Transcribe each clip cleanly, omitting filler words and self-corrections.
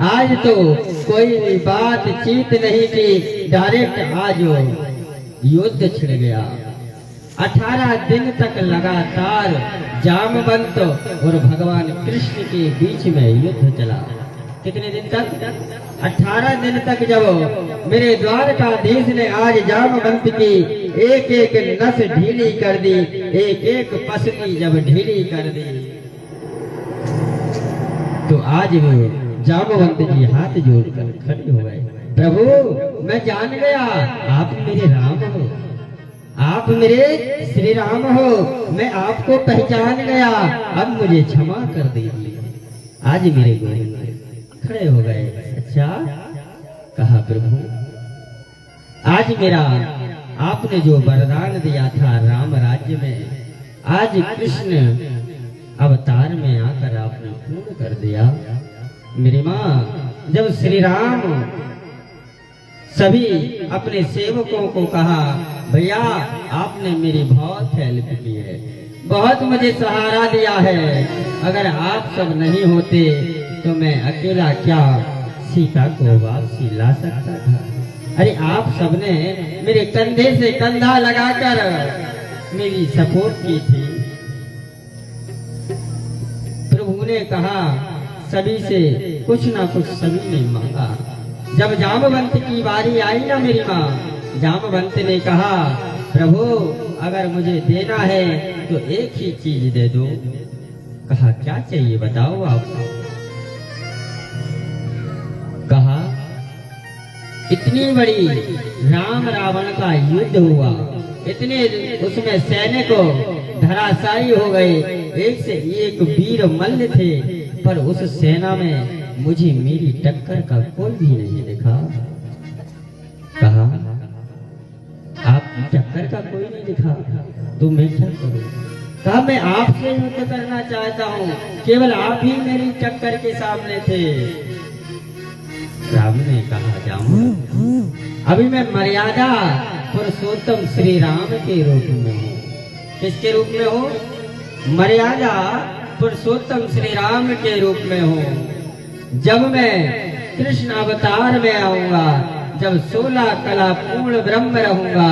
आज तो कोई भी बातचीत नहीं की, डायरेक्ट आज युद्ध छिड़ गया। 18 दिन तक लगातार जामवंत और भगवान कृष्ण के बीच में युद्ध चला। कितने दिन तक? 18 दिन तक। जब मेरे द्वारकाधीश ने आज जामवंत की एक एक नस ढीली कर दी, एक एक पसली जब ढीली कर दी, तो आज वो जामवंत जी हाथ जोड़कर खड़े हो गए। प्रभु, मैं जान गया आप मेरे राम हो, आप मेरे श्री राम हो, मैं आपको पहचान गया, अब मुझे क्षमा कर दीजिए। आज मेरे गोविंद खड़े हो गए। अच्छा, कहा प्रभु, आज मेरा आपने जो वरदान दिया था राम राज्य में, आज कृष्ण अवतार में आकर आपने पूर्ण कर दिया। मेरी माँ, जब श्री राम सभी अपने सेवकों को कहा, भैया आपने मेरी बहुत हेल्प की है, बहुत मुझे सहारा दिया है, अगर आप सब नहीं होते तो मैं अकेला क्या सीता को वापसी ला सकता था। अरे आप सबने मेरे कंधे से कंधा लगाकर मेरी सपोर्ट की थी। प्रभु ने कहा, सभी से कुछ ना कुछ सभी ने मांगा। जब जामवंत की बारी आई ना मेरी माँ, जामवंत ने कहा, प्रभु अगर मुझे देना है तो एक ही चीज दे दो। कहा, क्या चाहिए बताओ आप। कहा, इतनी बड़ी राम रावण का युद्ध हुआ, इतने उसमें सैनिकों धराशायी हो गए, एक से एक वीर मल्ल थे, पर उस सेना में मुझे मेरी टक्कर का कोई भी नहीं दिखा। कहा, आपकी टक्कर का कोई नहीं दिखा तो मैं क्या करूं? कहा, मैं आपसे युद्ध करना चाहता हूं, केवल आप ही मेरी टक्कर के सामने थे। राम ने कहा, जाऊं, अभी मैं मर्यादा पुरुषोत्तम श्री राम के रूप में हूँ। किसके रूप में हूँ? मर्यादा पुरुषोत्तम श्री राम के रूप में हूँ। जब मैं कृष्ण अवतार में आऊंगा, जब 16 कला पूर्ण ब्रह्म रहूंगा,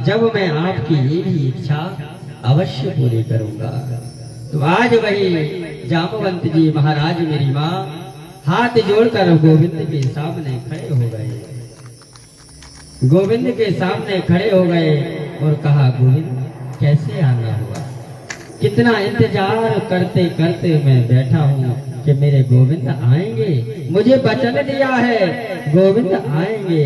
जब मैं आपकी ये भी इच्छा अवश्य पूरी करूंगा। तो आज वही जामवंत जी महाराज मेरी माँ हाथ जोड़कर गोविंद के सामने खड़े हो गए। गोविंद के सामने खड़े हो गए और कहा, गोविंद कैसे आना हुआ? कितना इंतजार करते करते मैं बैठा हूँ कि मेरे गोविंद आएंगे, मुझे वचन दिया है गोविंद आएंगे।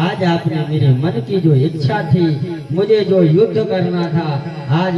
आज आपने मेरे मन की जो इच्छा थी, मुझे जो युद्ध करना था, आज